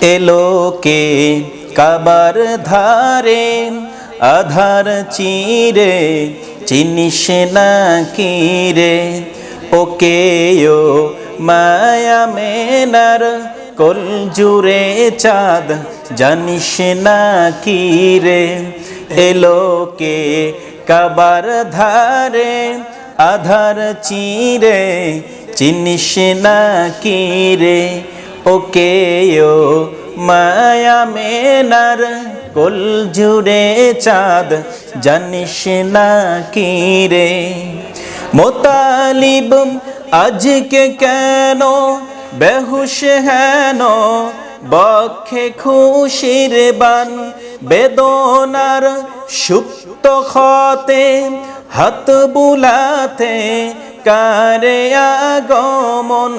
এলো কে কাবার ধারে আধার চিরে চিনিস না কি রে ওকে ও মায়া মেনার কোল জুড়ে চাঁদ জানিস না কি রে এলো কে কাবার ধারে আধার চিরে চিনিস না কি রে ওকে ও মায়া মেনার কোল জুড়ে চাঁদ জানিস না কি রে মোতালিব আজকে কেন বেহুশ হেন বক্ষে খুশির বান বেদনার সুপ্ত ক্ষতে হাত বুলাতে কারে আগমন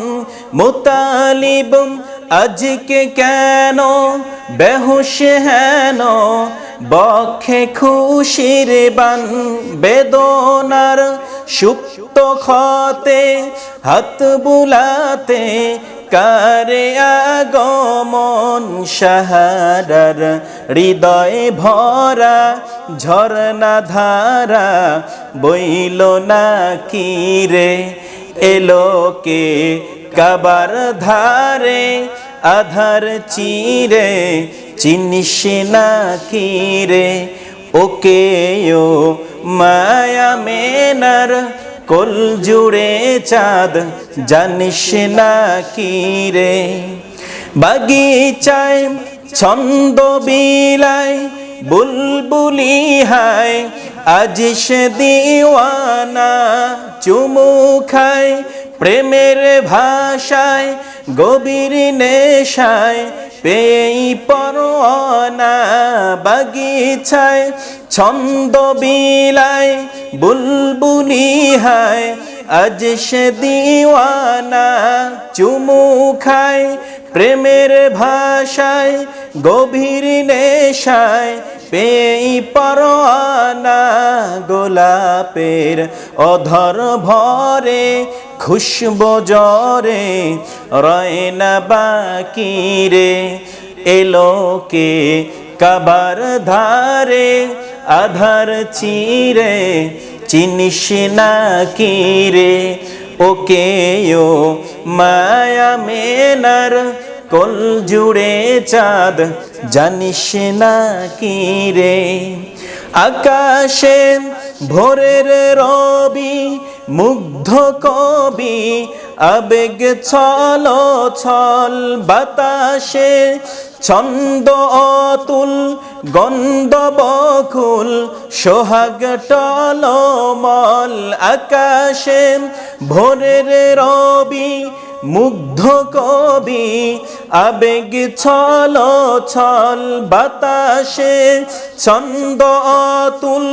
মোতালিব আজকে কেন বেহুশ হেন বক্ষে খুশির বান বেদনার সুপ্ত ক্ষতে হাত বুলাতে কারে আগমন সাহারার হৃদয়ে ভরা ঝরনা ধারা বইল না কি রে এলো কে কাবার ধারে আধার চিরে চিনিস না কি রে ওকে ও মায়া মেনার কোল জুড়ে চাঁদ জানিস না কি রে বাগিচায় ছন্দ বিলায় বুলবুলি হায় আজ সে দিওয়ানা চুমু খায় প্রেমের ভাষায় গভীর নেশায় পেই পরোয়ানা বাগিচায় ছন্দ বিলায় বুলবুলি হায় আজ সে দিওয়ানা চুমু খায় প্রেমের ভাষায় গভীর নেশায় পেই পরোয়ানা গোলাপের অধর ভরে খুশবু জরে রয় না বাকি রে এলো কে কাবার ধারে আধার চিরে চিনিস না কি রে ওকে ও মায়া মেনার কোল জুড়ে চাঁদ জানিস না কি রে আকাশে ভোরের রবি মুগ্ধ কবি আবেগ ছল ছল বাতাসে ছন্দ অতুল গন্ধ বকুল সোহাগ টলমল আকাশে ভোরের রবি মুগ্ধ কবি আবেগ ছল ছল বাতাসে ছন্দ অতুল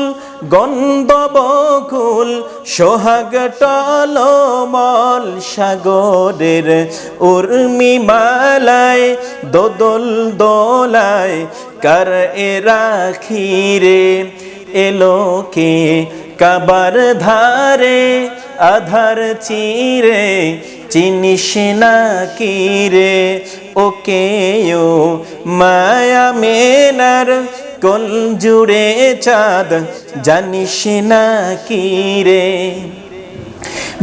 গন্ধ বকুল সোহাগ টলমল সাগরের উর্মি মালায় দোদল দোলায় কার এ রাখি রে এলো কে কাবার ধারে আধার চিরে চিনিস না কি রে ওকে ও মায়া মেনার কোল জুড়ে চাঁদ জানিস না কি রে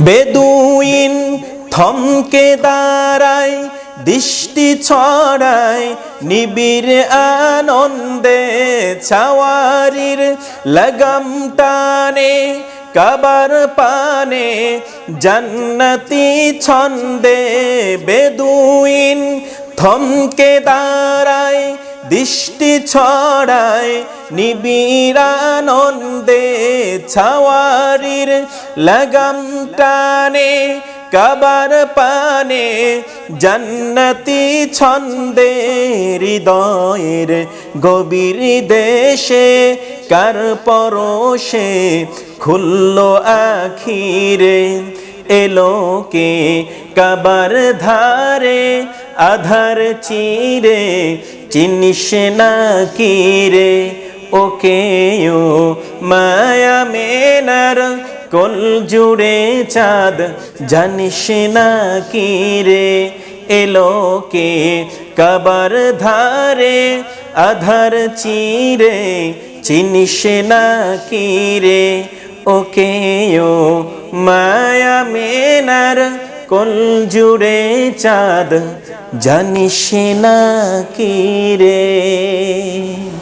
বেদুইন থমকে দাঁড়ায় দৃষ্টি ছড়ায় নিবিড় আনন্দে ছাওয়ারির লাগাম টানে কাবার পানে জান্নাতি ছন্দে বেদুইন থমকে দাঁড়ায় দৃষ্টি ছড়ায় নিবিড় আনন্দে ছাওয়ারির লাগাম টানে কাবার পানে জান্নাতি ছন্দে হৃদয়ের গভীর দেশে কার পরশে খুললো আখিরে এলো কে কাবার ধারে আধার চিরে চিনিস না কি রে ওকে ও মায়া মেনার কোল জুড়ে চাঁদ জানিস না কি রে এলোকে কাবার ধারে আধার চিরে চিনিস না কি রে ওকে ও মায়া মেনার কোল জুড়ে চাঁদ জানিস না কি রে।